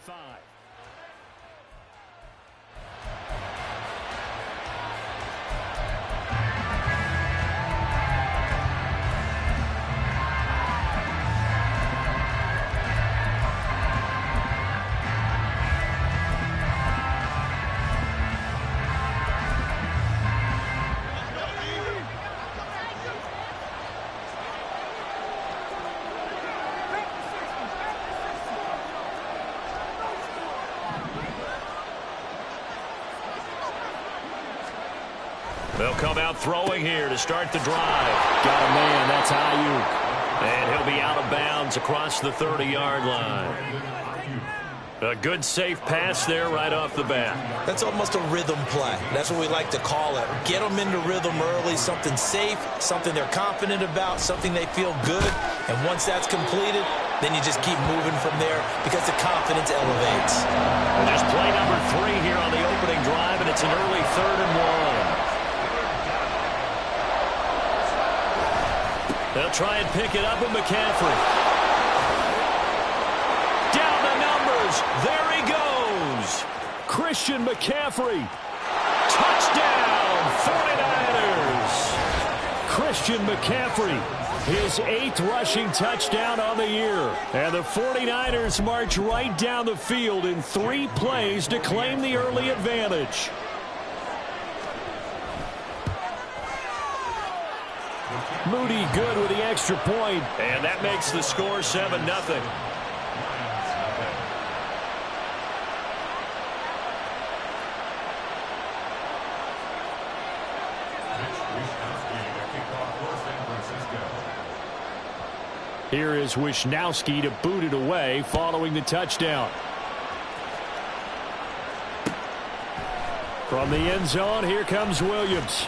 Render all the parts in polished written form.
25. They'll come out throwing here to start the drive. Got a man. That's Ayuk. And he'll be out of bounds across the 30-yard line. A good, safe pass there right off the bat. That's almost a rhythm play. That's what we like to call it. Get them into rhythm early, something safe, something they're confident about, something they feel good. And once that's completed, then you just keep moving from there because the confidence elevates. And there's play number 3 here on the opening drive, and it's an early 3rd and 1. They'll try and pick it up with McCaffrey. Down the numbers. There he goes. Christian McCaffrey. Touchdown, 49ers. Christian McCaffrey, his 8th rushing touchdown on the year. And the 49ers march right down the field in 3 plays to claim the early advantage. Moody good with the extra point. And that makes the score 7-0. Here is Wishnowski to boot it away following the touchdown. From the end zone, here comes Williams.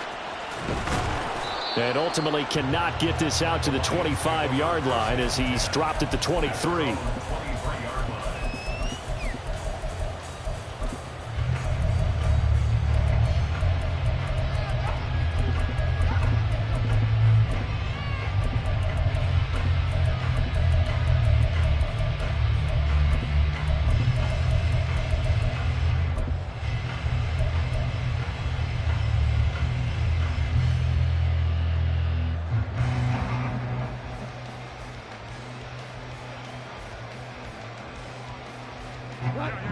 And ultimately cannot get this out to the 25-yard line as he's dropped at the 23.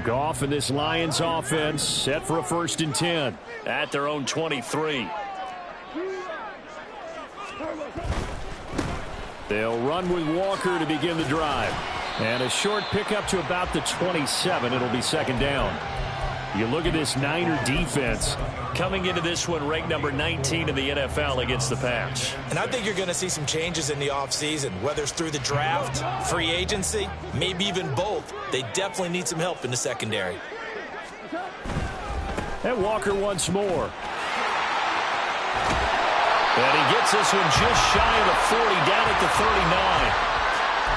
Goff and this Lions offense set for a 1st and 10 at their own 23. They'll run with Walker to begin the drive. And a short pickup to about the 27. It'll be 2nd down. You look at this Niner defense coming into this one ranked number 19 in the NFL against the pass. And I think you're going to see some changes in the offseason, whether it's through the draft, free agency, maybe even both. They definitely need some help in the secondary. And Walker once more. And he gets this one just shy of the 40, down at the 39.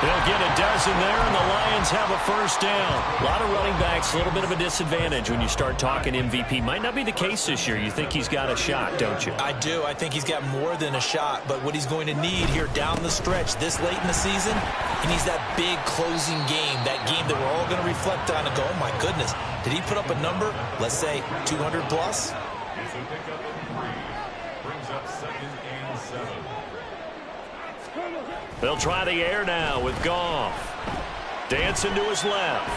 They'll get a dozen there, and the Lions have a 1st down. A lot of running backs, a little bit of a disadvantage when you start talking MVP. Might not be the case this year. You think he's got a shot, don't you? I do. I think he's got more than a shot. But what he's going to need here down the stretch this late in the season, he needs that big closing game, that game that we're all going to reflect on and go, oh, my goodness, did he put up a number, let's say, 200 plus? They'll try the air now with Goff. Dancing to his left.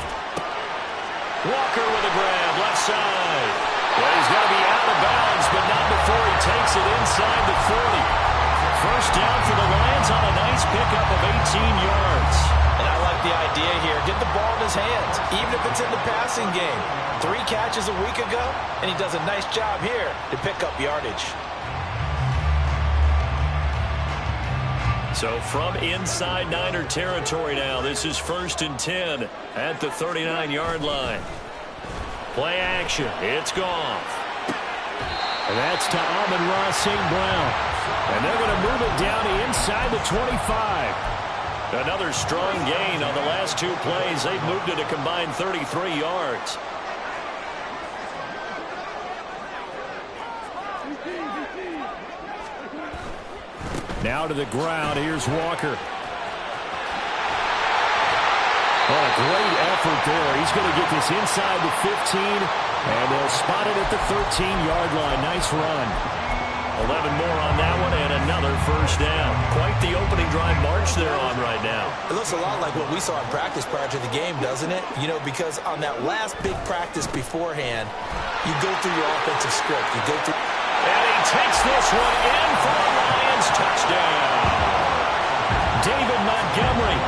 Walker with a grab, left side. Well, he's going to be out of bounds, but not before he takes it inside the 40. 1st down for the Lions on a nice pickup of 18 yards. And I like the idea here. Get the ball in his hands, even if it's in the passing game. 3 catches a week ago, and he does a nice job here to pick up yardage. So from inside Niner territory now, this is 1st and 10 at the 39-yard line. Play action. It's Goff. And that's to Amon-Ra St. Brown. And they're going to move it down to inside the 25. Another strong gain on the last 2 plays. They've moved it a combined 33 yards. Now to the ground. Here's Walker. Well, a great effort there. He's going to get this inside the 15, and they'll spot it at the 13-yard line. Nice run. 11 more on that one, and another first down. Quite the opening drive march they're on right now. It looks a lot like what we saw in practice prior to the game, doesn't it? You know, because on that last big practice beforehand, you go through your offensive script. You go through... And he takes this one in for a Lions touchdown. David Montgomery,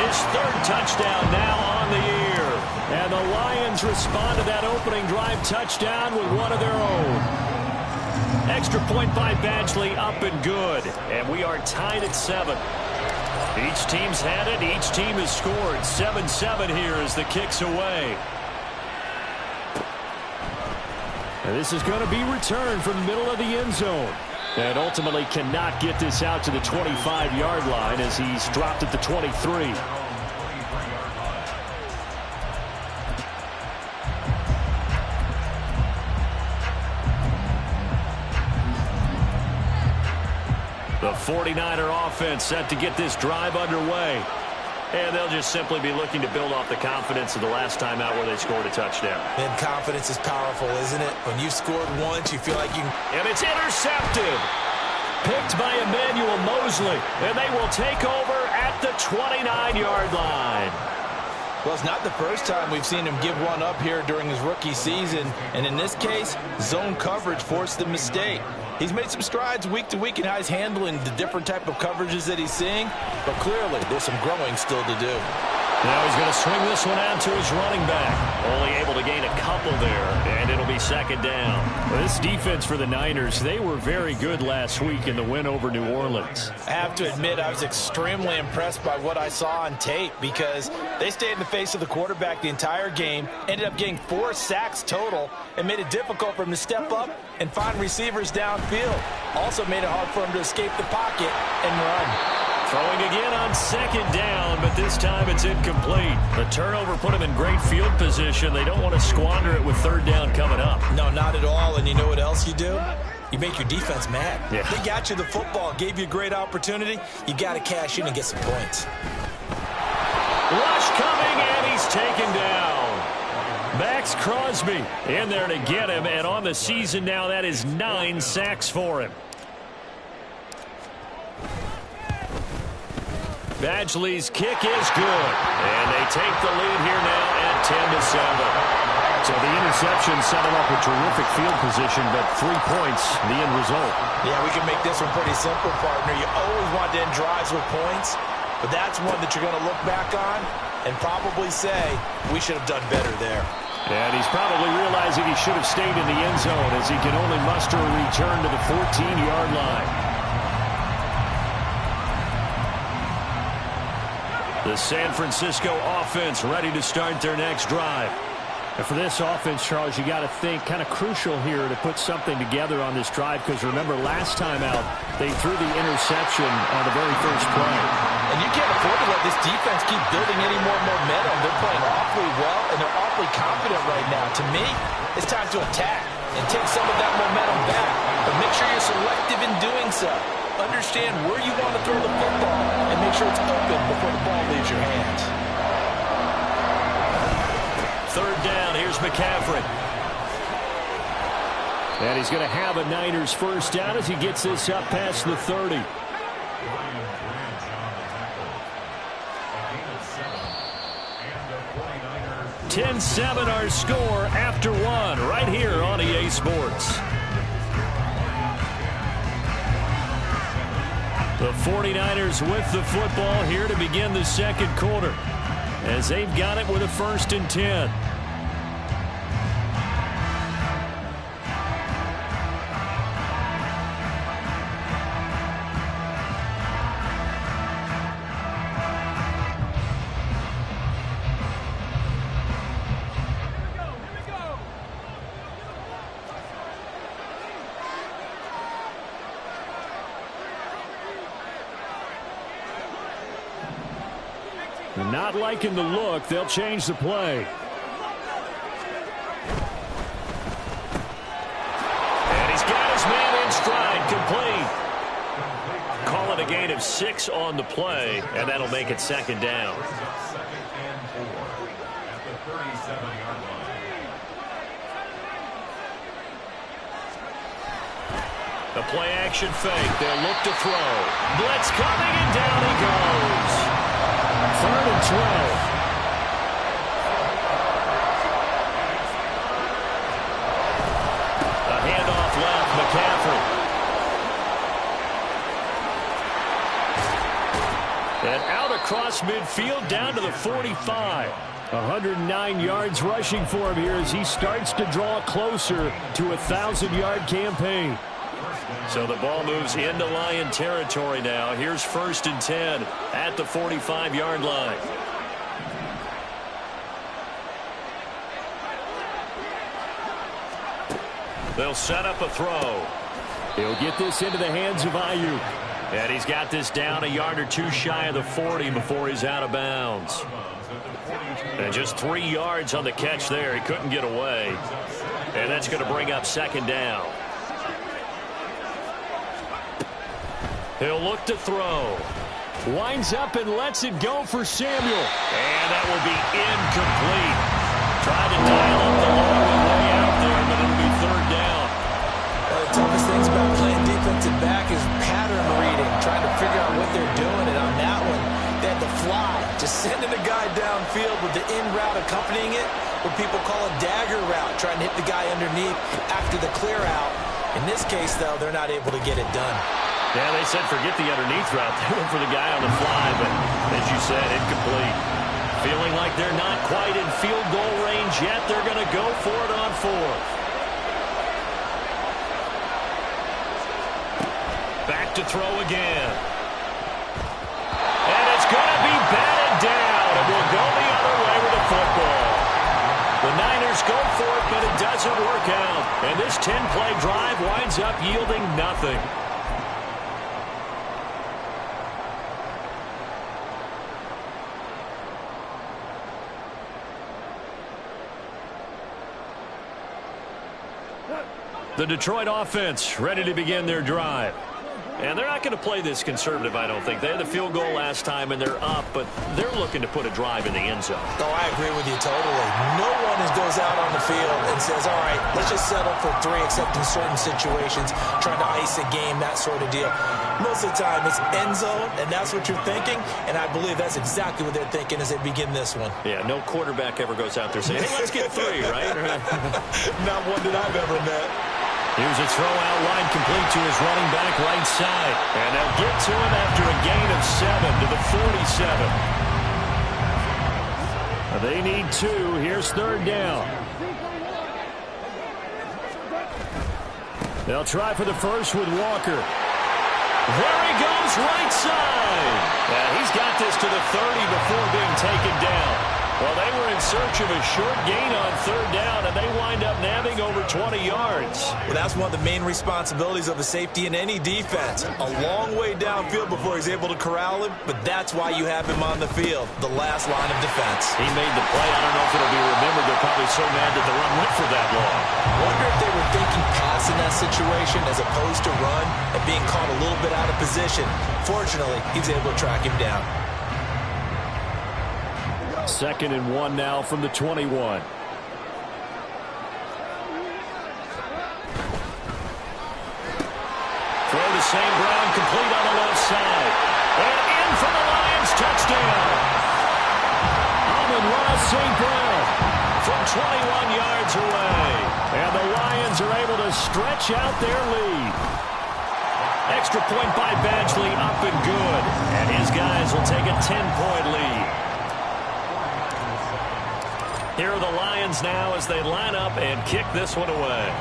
his third touchdown now on the year. And the Lions respond to that opening drive touchdown with one of their own. Extra point by Badgley, up and good. And we are tied at 7. Each team's had it. Each team has scored. 7-7 here as the kick's away. And this is going to be returned from the middle of the end zone. And ultimately cannot get this out to the 25-yard line as he's dropped at the 23. The 49er offense set to get this drive underway. And they'll just simply be looking to build off the confidence of the last time out where they scored a touchdown. And confidence is powerful, isn't it? When you've scored once, you feel like you can... And it's intercepted. Picked by Emmanuel Mosley. And they will take over at the 29-yard line. Well, it's not the first time we've seen him give one up here during his rookie season. And in this case, zone coverage forced the mistake. He's made some strides week to week in how he's handling the different type of coverages that he's seeing. But clearly, there's some growing still to do. Now he's going to swing this one out to his running back. Only able to gain a couple there, and it'll be second down. Well, this defense for the Niners, they were very good last week in the win over New Orleans. I have to admit, I was extremely impressed by what I saw on tape because they stayed in the face of the quarterback the entire game, ended up getting 4 sacks total, and made it difficult for him to step up and find receivers downfield. Also made it hard for him to escape the pocket and run. Throwing again on second down, but this time it's incomplete. The turnover put him in great field position. They don't want to squander it with third down coming up. No, not at all. And you know what else you do? You make your defense mad. Yeah. They got you the football, gave you a great opportunity. You got to cash in and get some points. Rush coming, and he's taken down. Max Crosby in there to get him, and on the season now, that is 9 sacks for him. Badgley's kick is good, and they take the lead here now at 10-7. So the interception set him up a terrific field position, but 3 points, the end result. Yeah, we can make this one pretty simple, partner. You always want to end drives with points, but that's one that you're going to look back on and probably say, we should have done better there. And he's probably realizing he should have stayed in the end zone as he can only muster a return to the 14-yard line. The San Francisco offense ready to start their next drive. And for this offense, Charles, you got to think kind of crucial here to put something together on this drive because remember last time out they threw the interception on the very first play. And you can't afford to let this defense keep building any more momentum. They're playing awfully well and they're awfully confident right now. To me, it's time to attack and take some of that momentum back. But make sure you're selective in doing so. Understand where you want to throw the football and make sure it's open before the ball leaves your hands. Third down, here's McCaffrey. And he's going to have a Niners first down as he gets this up past the 30. (10-7) our score after 1 right here on EA Sports. The 49ers with the football here to begin the second quarter as they've got it with a 1st and 10. Not liking the look, they'll change the play. And he's got his man in stride, complete. Call it a gain of 6 on the play, and that'll make it second down. The play action fake. They'll look to throw. Blitz coming, and down he goes. 3rd and 12. A handoff left. McCaffrey. And out across midfield down to the 45. 109 yards rushing for him here as he starts to draw closer to a 1,000-yard campaign. So the ball moves into Lion territory now. Here's 1st and 10 at the 45-yard line. They'll set up a throw. He'll get this into the hands of Ayuk. And he's got this down a yard or two shy of the 40 before he's out of bounds. And just 3 yards on the catch there. He couldn't get away. And that's going to bring up 2nd down. He'll look to throw. Winds up and lets it go for Samuel. And that will be incomplete. Tried to dial up the long way out there, but it'll be 3rd down. The toughest things about playing defensive back is pattern reading, trying to figure out what they're doing. And on that one, they had to fly, just sending a guy downfield with the in route accompanying it, what people call a dagger route, trying to hit the guy underneath after the clear out. In this case, though, they're not able to get it done. Yeah, they said forget the underneath route. They went for the guy on the fly, but as you said, incomplete. Feeling like they're not quite in field goal range yet. They're going to go for it on 4th. Back to throw again. And it's going to be batted down. And we'll go the other way with the football. The Niners go for it, but it doesn't work out. And this 10-play drive winds up yielding nothing. The Detroit offense ready to begin their drive. And they're not going to play this conservative, I don't think. They had the field goal last time, and they're up, but they're looking to put a drive in the end zone. Oh, I agree with you totally. No one goes out on the field and says, all right, let's just settle for 3, except in certain situations, trying to ice a game, that sort of deal. Most of the time, it's end zone, and that's what you're thinking, and I believe that's exactly what they're thinking as they begin this one. Yeah, no quarterback ever goes out there saying, hey, let's get 3, right? Not one that I've ever met. Here's a throw out line complete to his running back right side. And they'll get to him after a gain of 7 to the 47. They need 2. Here's 3rd down. They'll try for the first with Walker. There he goes right side. And he's got this to the 30 before being taken down. Well, they were in search of a short gain on 3rd down, and they wind up nabbing over 20 yards. Well, that's one of the main responsibilities of a safety in any defense. A long way downfield before he's able to corral him, but that's why you have him on the field, the last line of defense. He made the play. I don't know if it'll be remembered. They're probably so mad that the run went for that long. Wonder if they were thinking pass in that situation as opposed to run and being caught a little bit out of position. Fortunately, he's able to track him down. 2nd and 1 now from the 21. Throw to St. Brown, complete on the left side. And in for the Lions, touchdown. Amon-Ra St. Brown from 21 yards away. And the Lions are able to stretch out their lead. Extra point by Badgley, up and good. And his guys will take a 10-point lead. Here are the Lions now as they line up and kick this one away.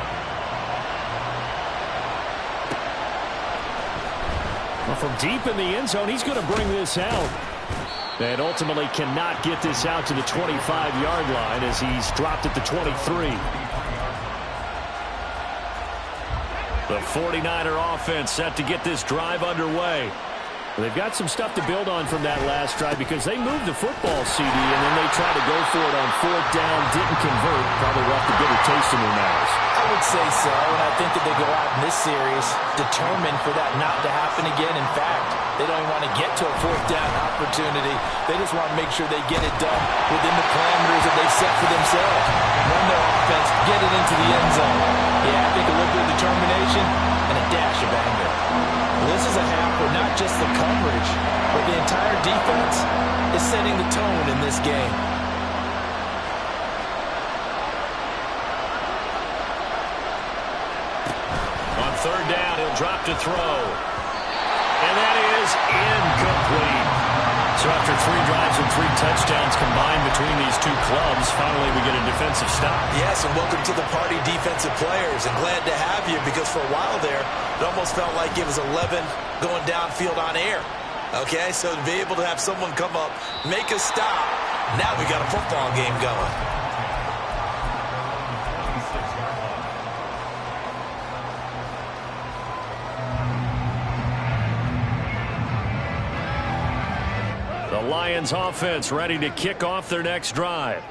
Well, from deep in the end zone, he's going to bring this out. And ultimately cannot get this out to the 25-yard line as he's dropped at the 23. The 49er offense set to get this drive underway. They've got some stuff to build on from that last drive because they moved the football, CD, and then they tried to go for it on 4th down, didn't convert, probably left a bitter taste in their mouths. I would say so, and I think that they go out in this series determined for that not to happen again. In fact, they don't even want to get to a 4th down opportunity. They just want to make sure they get it done within the parameters that they've set for themselves. Run their defense get it into the end zone. Yeah, I think a little bit of determination and a dash of anger. This is a half where not just the coverage, but the entire defense is setting the tone in this game. On third down, he'll drop to throw. And that is incomplete. So after 3 drives and 3 touchdowns combined between these two clubs, finally we get a defensive stop. Yes, and welcome to the party, defensive players. And glad to have you, because for a while there, it almost felt like it was 11 going downfield on air. Okay, so to be able to have someone come up, make a stop, now we got a football game going. The Lions offense ready to kick off their next drive.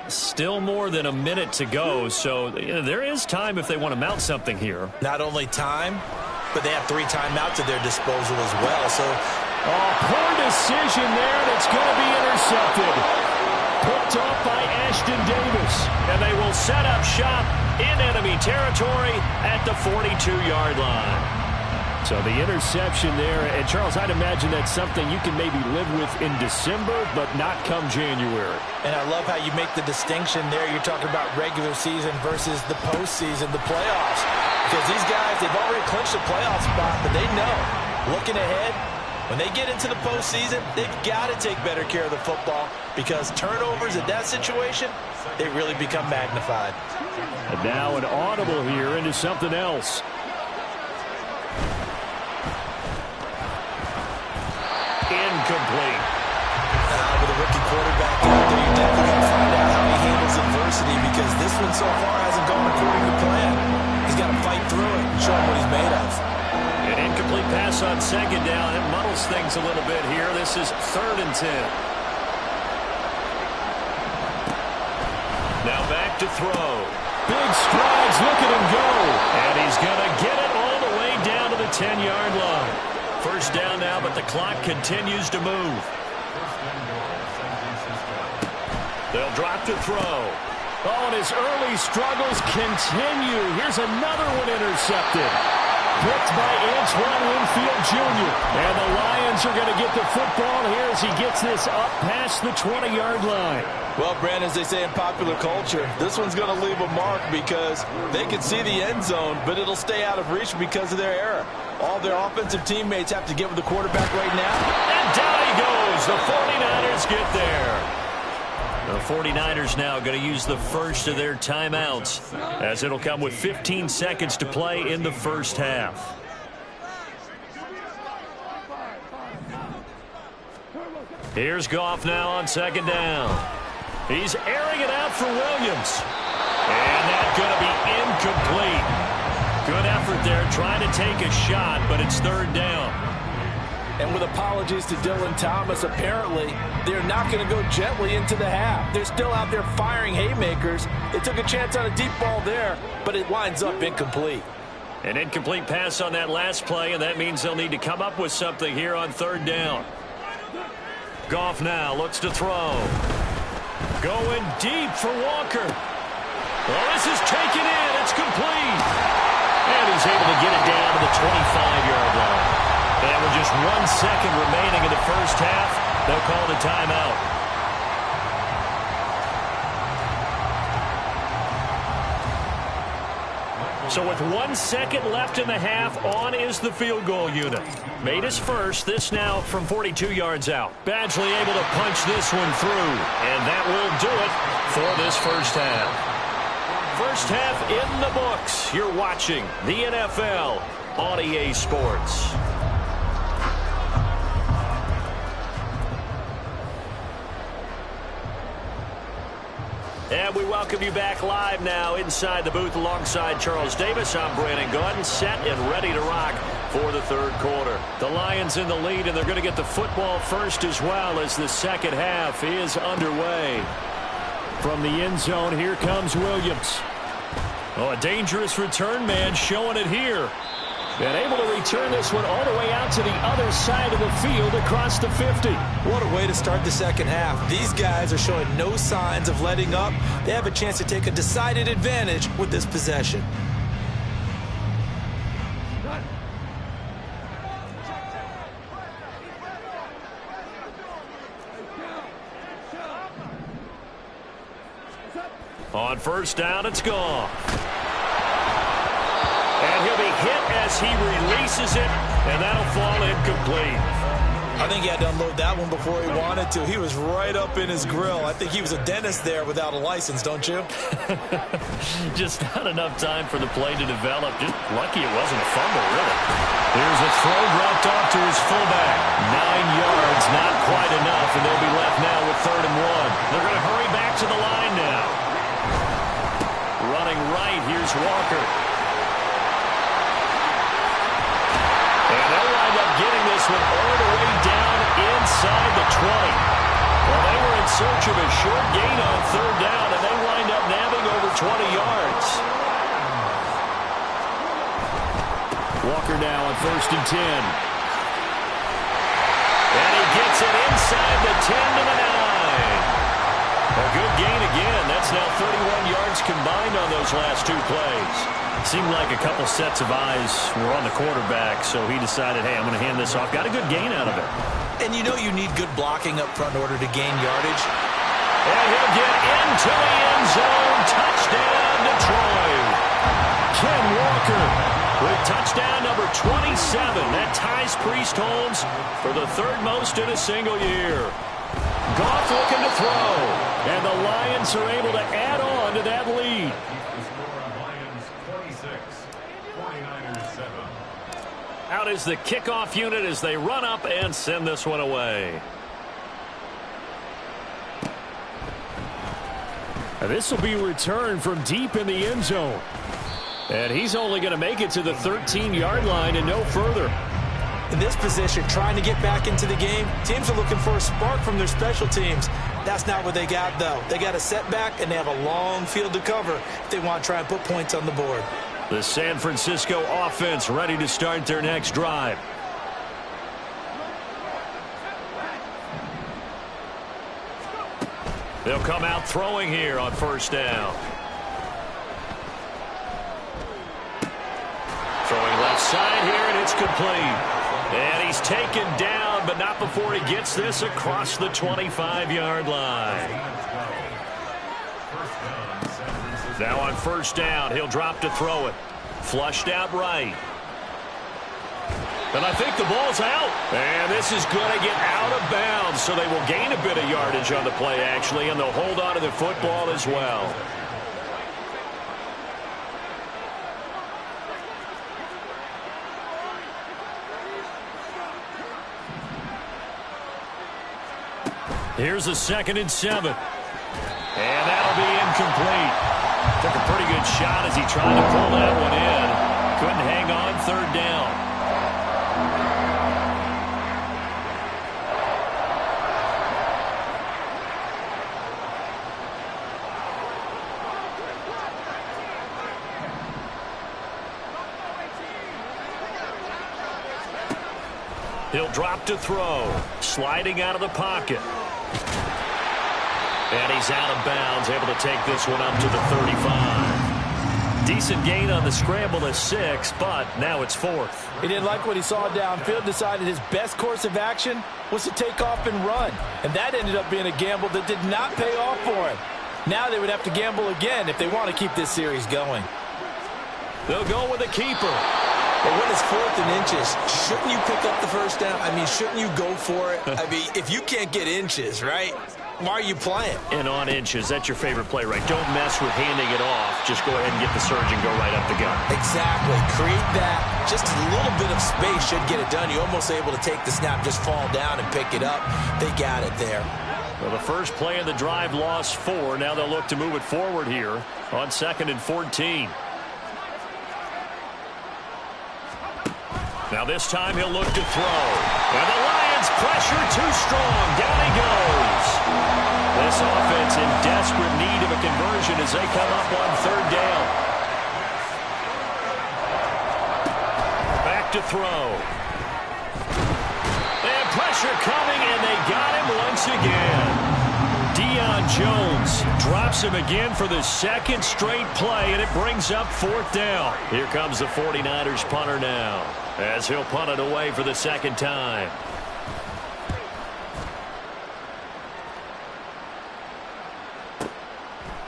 Still more than a minute to go, so there is time if they want to mount something here. Not only time, but they have 3 timeouts at their disposal as well. So, poor decision there, and it's going to be intercepted. Picked off by Ashton Davis, and they will set up shop in enemy territory at the 42-yard line. So the interception there, and Charles, I'd imagine that's something you can maybe live with in December, but not come January. And I love how you make the distinction there. You're talking about regular season versus the postseason, the playoffs. Because these guys, they've already clinched a playoff spot, but they know, looking ahead, when they get into the postseason, they've got to take better care of the football, because turnovers in that situation, they really become magnified. And now an audible here into something else. Incomplete. With a rookie quarterback out there, you're definitely going to find out how he handles adversity, because this one so far hasn't gone according to plan. He's got to fight through it and show him what he's made of. An incomplete pass on second down. It muddles things a little bit here. This is 3rd and 10. Now back to throw. Big strides. Look at him go. And he's going to get it all the way down to the 10-yard line. First down now, but the clock continues to move. They'll drop to throw. Oh, and his early struggles continue. Here's another one intercepted. Picked by Antoine Winfield Jr. And the Lions are going to get the football here as he gets this up past the 20-yard line. Well, Brandon, as they say in popular culture, this one's going to leave a mark, because they can see the end zone, but it'll stay out of reach because of their error. All their offensive teammates have to get with the quarterback right now. And down he goes. The 49ers get there. The 49ers now going to use the first of their timeouts, as it'll come with 15 seconds to play in the first half. Here's Goff now on second down. He's airing it out for Williams. And that's going to be incomplete. Good effort there, trying to take a shot, but it's 3rd down. And with apologies to Dylan Thomas, apparently they're not going to go gently into the half. They're still out there firing haymakers. They took a chance on a deep ball there, but it winds up incomplete. An incomplete pass on that last play, and that means they'll need to come up with something here on 3rd down. Goff now looks to throw. Going deep for Walker. Well, this is taken in. It's complete. And he's able to get it down to the 25-yard line. And with just 1 second remaining in the first half, they'll call the timeout. So with 1 second left in the half, on is the field goal unit. Made his first, this now from 42 yards out. Badgley able to punch this one through, and that will do it for this first half. First half in the books. You're watching the NFL on EA Sports. And we welcome you back live now inside the booth alongside Charles Davis. I'm Brandon Gaudin, set and ready to rock for the 3rd quarter. The Lions in the lead, and they're going to get the football first as well as the second half is underway. From the end zone, here comes Williams. Oh, a dangerous return man showing it here. And able to return this one all the way out to the other side of the field across the 50. What a way to start the second half. These guys are showing no signs of letting up. They have a chance to take a decided advantage with this possession. On first down, it's gone. And he'll be hit as he releases it, and that'll fall incomplete. I think he had to unload that one before he wanted to. He was right up in his grill. I think he was a dentist there without a license, don't you? Just not enough time for the play to develop. Just lucky it wasn't a fumble, really. Here's a throw dropped off to his fullback. 9 yards, not quite enough, and they'll be left now with 3rd and 1. They're going to hurry back to the line now. Running right, here's Walker. And they'll wind up getting this one all the way down inside the 20. Well, they were in search of a short gain on 3rd down, and they wind up nabbing over 20 yards. Walker now on 1st and 10. And he gets it inside the 10 to the 9. A good gain again. That's now 31 yards combined on those last 2 plays. Seemed like a couple sets of eyes were on the quarterback, so he decided, hey, I'm going to hand this off. Got a good gain out of it. And you know you need good blocking up front in order to gain yardage. And he'll get into the end zone. Touchdown, Detroit. Ken Walker with touchdown number 27. That ties Priest Holmes for the 3rd most in a single year. Goff looking to throw, and the Lions are able to add on to that lead. Out is the kickoff unit as they run up and send this one away. And this will be returned from deep in the end zone. And he's only going to make it to the 13-yard line and no further. In this position, trying to get back into the game, teams are looking for a spark from their special teams. That's not what they got, though. They got a setback, and they have a long field to cover if they want to try and put points on the board. The San Francisco offense ready to start their next drive. They'll come out throwing here on 1st down. Throwing left side here, and it's complete. And he's taken down, but not before he gets this across the 25-yard line. Now on 1st down, he'll drop to throw it. Flushed out right. And I think the ball's out. And this is going to get out of bounds, so they will gain a bit of yardage on the play, actually, and they'll hold on to the football as well. Here's a 2nd and 7. And that'll be incomplete. Took a pretty good shot as he tried to pull that one in. Couldn't hang on 3rd down. He'll drop to throw. Sliding out of the pocket. And he's out of bounds, able to take this one up to the 35. Decent gain on the scramble to 6, but now it's 4th. He didn't like what he saw downfield, decided his best course of action was to take off and run. And that ended up being a gamble that did not pay off for him. Now they would have to gamble again if they want to keep this series going. They'll go with a keeper. But when it's 4th and inches, shouldn't you pick up the 1st down? I mean, shouldn't you go for it? I mean, if you can't get inches, right, why are you playing? And on inches, that's your favorite play, right? Don't mess with handing it off. Just go ahead and get the surge and go right up the gut. Exactly. Create that. Just a little bit of space should get it done. You're almost able to take the snap, just fall down and pick it up. They got it there. Well, the first play of the drive lost 4. Now they'll look to move it forward here on 2nd and 14. Now this time he'll look to throw. And the Lions pressure too strong. Down he goes. This offense in desperate need of a conversion as they come up on 3rd down. back to throw. And pressure coming, and they got him once again. Deion Jones drops him again for the second straight play, and it brings up 4th down. Here comes the 49ers punter now, as he'll punt it away for the second time.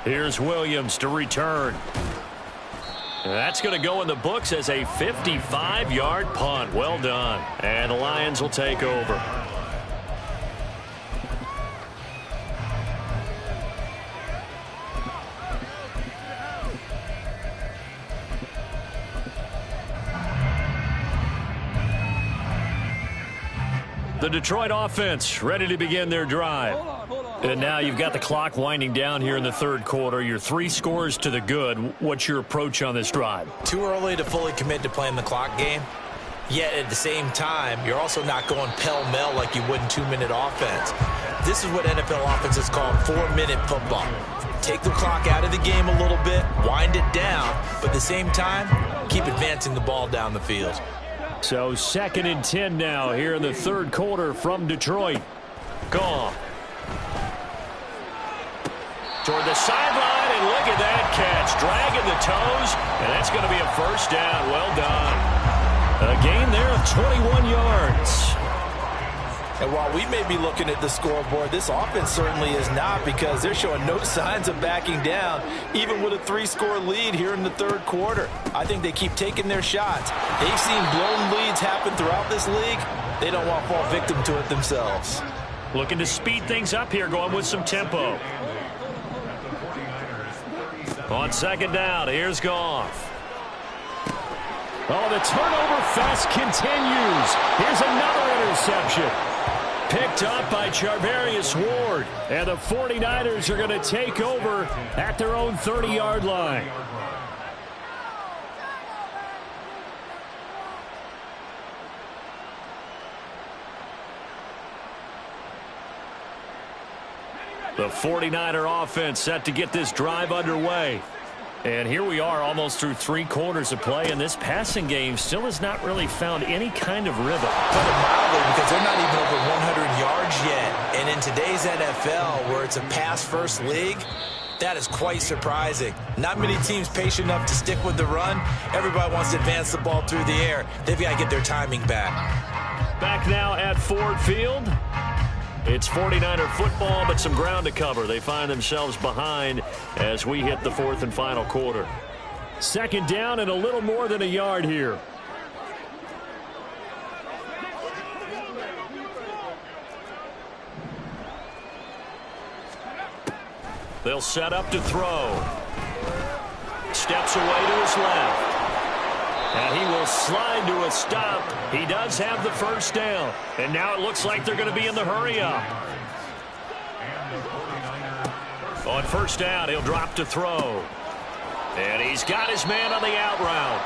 Here's Williams to return. That's going to go in the books as a 55-yard punt. Well done. And the Lions will take over. The Detroit offense ready to begin their drive. And now you've got the clock winding down here in the third quarter. You're 3 scores to the good. What's your approach on this drive? Too early to fully commit to playing the clock game. Yet at the same time, you're also not going pell-mell like you would in 2-minute offense. This is what NFL offenses call 4-minute football. Take the clock out of the game a little bit, wind it down, but at the same time, keep advancing the ball down the field. So 2nd and 10 now here in the third quarter from Detroit. Goff. Toward the sideline, and look at that catch. Dragging the toes, and that's going to be a 1st down. Well done. A gain there of 21 yards. And while we may be looking at the scoreboard, this offense certainly is not, because they're showing no signs of backing down, even with a 3-score lead here in the third quarter. I think they keep taking their shots. They've seen blown leads happen throughout this league. They don't want to fall victim to it themselves. Looking to speed things up here, going with some tempo. On 2nd down, here's Goff. Oh, the turnover fest continues. Here's another interception. Picked up by Charvarius Ward. And the 49ers are going to take over at their own 30-yard line. The 49er offense set to get this drive underway. And here we are almost through 3 quarters of play, and this passing game still has not really found any kind of rhythm. Put it mildly, because they're not even over 100 yards yet. And in today's NFL, where it's a pass-first league, that is quite surprising. Not many teams patient enough to stick with the run. Everybody wants to advance the ball through the air. They've got to get their timing back. Back now at Ford Field. It's 49er football, but some ground to cover. They find themselves behind as we hit the 4th and final quarter. 2nd down and a little more than a yard here. They'll set up to throw. Steps away to his left. And he will slide to a stop. He does have the 1st down. And now it looks like they're going to be in the hurry-up. On 1st down, he'll drop to throw. And he's got his man on the out route.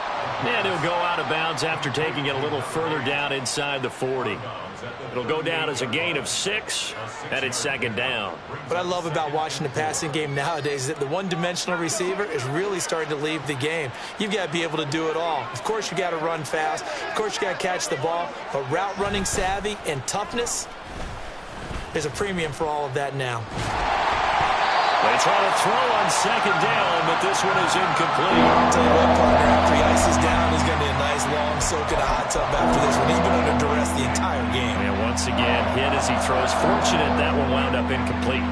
And he'll go out of bounds after taking it a little further down inside the 40. It'll go down as a gain of 6, and it's 2nd down. What I love about watching the passing game nowadays is that the one-dimensional receiver is really starting to leave the game. You've got to be able to do it all. Of course, you got to run fast. Of course, you got to catch the ball. But route running savvy and toughness, there's a premium for all of that now. They try to throw on 2nd down, but this one is incomplete. I'll tell you what, partner, after he ices down, he's going to need a nice long soak in a hot tub after this one. He's been under duress the entire game. And once again, hit as he throws. Fortunate that one wound up incomplete.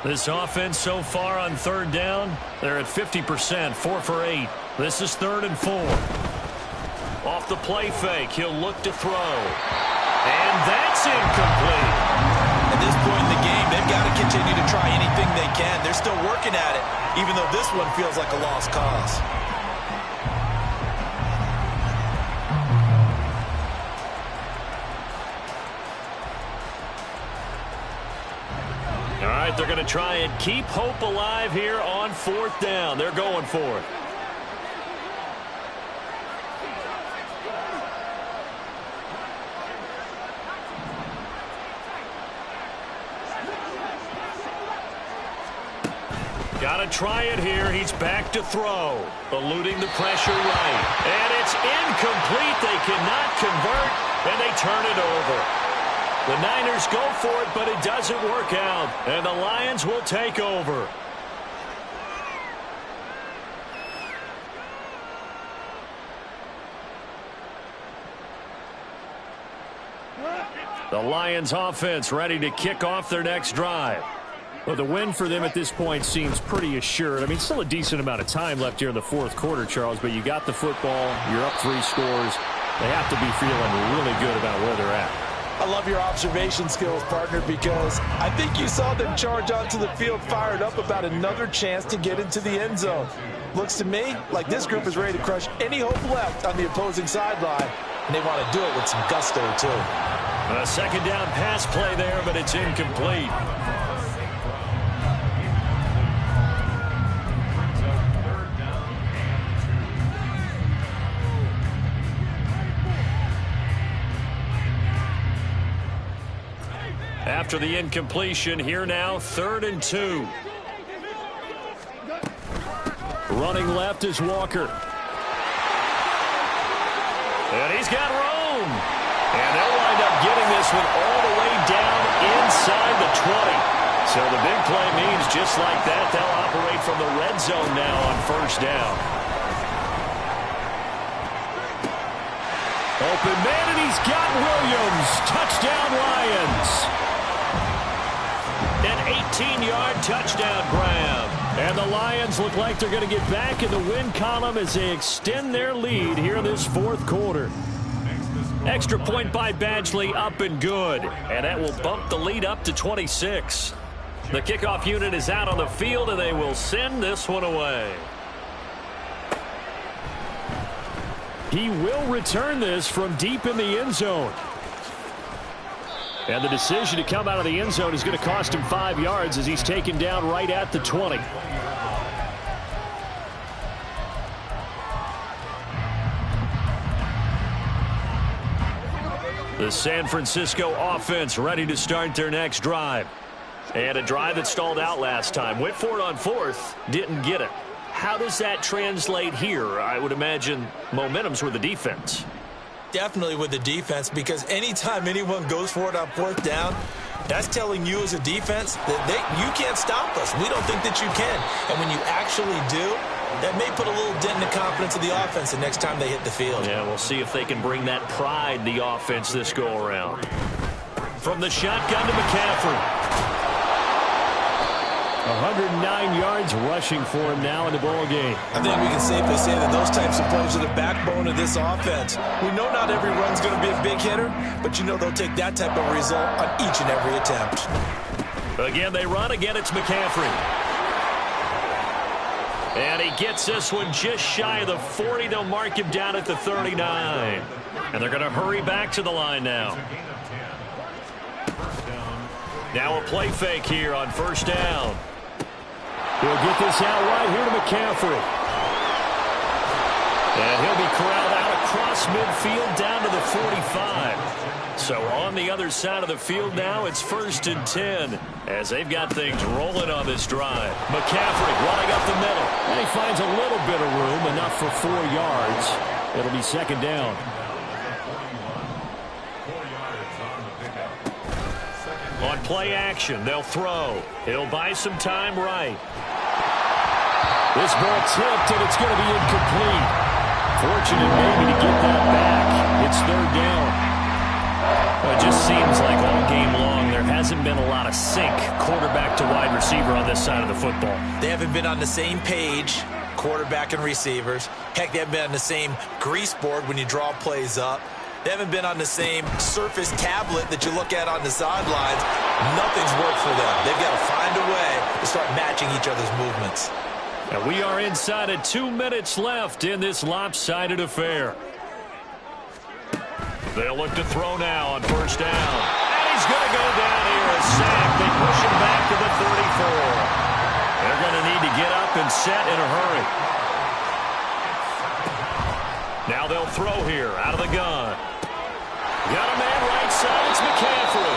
This offense so far on 3rd down, they're at 50%, 4 for 8. This is 3rd and 4. Off the play fake, he'll look to throw. And that's incomplete. At this point in the game, they've got to continue to try anything they can. They're still working at it, even though this one feels like a lost cause. All right, they're going to try and keep hope alive here on 4th down. They're going for it. Got to try it here. He's back to throw. Eluding the pressure right. And it's incomplete. They cannot convert, and they turn it over. The Niners go for it, but it doesn't work out. And the Lions will take over. The Lions offense ready to kick off their next drive. Well, the win for them at this point seems pretty assured. I mean, still a decent amount of time left here in the fourth quarter, Charles, but you got the football. You're up 3 scores. They have to be feeling really good about where they're at. I love your observation skills, partner, because I think you saw them charge onto the field fired up about another chance to get into the end zone. Looks to me like this group is ready to crush any hope left on the opposing sideline, and they want to do it with some gusto, too. A second down pass play there, but it's incomplete. After the incompletion, here now, 3rd and 2. Running left is Walker. And he's got room. And they'll wind up getting this one all the way down inside the 20. So the big play means just like that, they'll operate from the red zone now on 1st down. Open man, and he's got Williams. Touchdown, Lions. An 18-yard touchdown grab. And the Lions look like they're going to get back in the win column as they extend their lead here in this 4th quarter. Extra point by Badgley, up and good. And that will bump the lead up to 26. The kickoff unit is out on the field, and they will send this one away. He will return this from deep in the end zone. And the decision to come out of the end zone is going to cost him 5 yards as he's taken down right at the 20. The San Francisco offense ready to start their next drive. And a drive that stalled out last time. Went for it on 4th, didn't get it. How does that translate here? I would imagine momentum's with the defense. Definitely with the defense, because anytime anyone goes for it on 4th down, that's telling you as a defense that you can't stop us. We don't think that you can. And when you actually do, that may put a little dent in the confidence of the offense the next time they hit the field. Yeah, we'll see if they can bring that pride, the offense, this go-around. From the shotgun to McCaffrey. 109 yards rushing for him now in the ball game. I think we can safely say that those types of plays are the backbone of this offense. We know not every run's going to be a big hitter, but you know they'll take that type of result on each and every attempt. Again, they run. Again, it's McCaffrey. And he gets this one just shy of the 40. They'll mark him down at the 39. And they're going to hurry back to the line now. Now a play fake here on 1st down. He'll get this out right here to McCaffrey. And he'll be corralled out across midfield down to the 45. So on the other side of the field now, it's 1st and 10 as they've got things rolling on this drive. McCaffrey running up the middle. And he finds a little bit of room, enough for 4 yards. It'll be 2nd down. On play action, they'll throw. He'll buy some time right. This ball tipped, and it's going to be incomplete. Fortunate maybe to get that back. It's 3rd down. Well, it just seems like all game long there hasn't been a lot of sync quarterback to wide receiver on this side of the football. They haven't been on the same page, quarterback and receivers. Heck, they haven't been on the same grease board when you draw plays up. They haven't been on the same surface tablet that you look at on the sidelines. Nothing's worked for them. They've got to find a way to start matching each other's movements. And we are inside of 2 minutes left in this lopsided affair. They'll look to throw now on 1st down. And he's going to go down here, a sack. They push him back to the 34. They're going to need to get up and set in a hurry. Now they'll throw here out of the gun. Got a man right side. It's McCaffrey.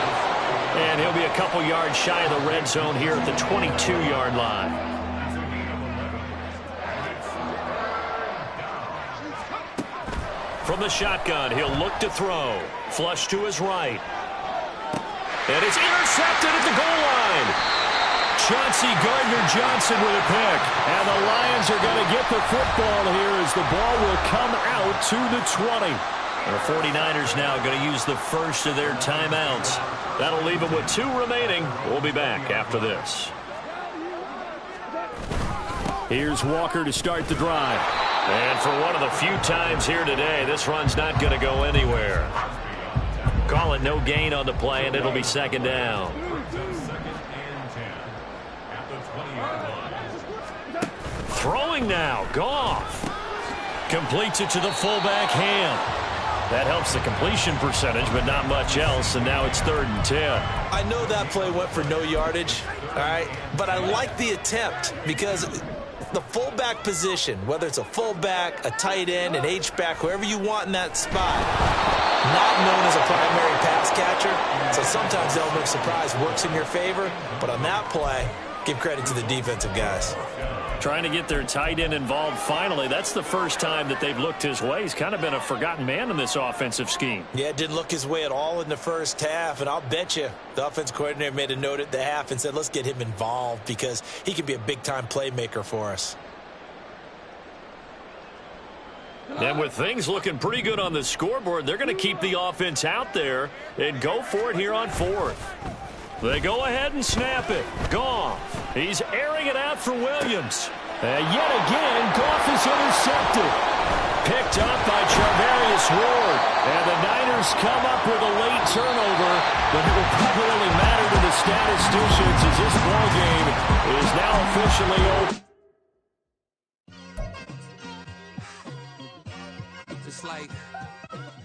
And he'll be a couple yards shy of the red zone here at the 22-yard line. From the shotgun, he'll look to throw. Flush to his right. And it's intercepted at the goal line. Chauncey Gardner-Johnson with a pick. And the Lions are going to get the football here as the ball will come out to the 20. The 49ers now going to use the first of their timeouts. That'll leave them with 2 remaining. We'll be back after this. Here's Walker to start the drive. And for one of the few times here today, this run's not going to go anywhere. Call it no gain on the play, and it'll be second down. Throwing now, Goff. Completes it to the fullback, Ham. That helps the completion percentage, but not much else, and now it's 3rd and 10. I know that play went for no yardage, all right, but I like the attempt because the fullback position, whether it's a fullback, a tight end, an H-back, whoever you want in that spot, not known as a primary pass catcher, so sometimes the element of surprise works in your favor, but on that play, give credit to the defensive guys. Trying to get their tight end involved finally. That's the first time that they've looked his way. He's kind of been a forgotten man in this offensive scheme. Yeah, it didn't look his way at all in the first half, and I'll bet you the offense coordinator made a note at the half and said, let's get him involved because he can be a big-time playmaker for us. And with things looking pretty good on the scoreboard, they're going to keep the offense out there and go for it here on 4th. They go ahead and snap it. Goff. He's airing it out for Williams. And yet again, Goff is intercepted. Picked up by Charvarius Ward. And the Niners come up with a late turnover, but it will probably only matter to the statisticians as this ball game is now officially over. Just like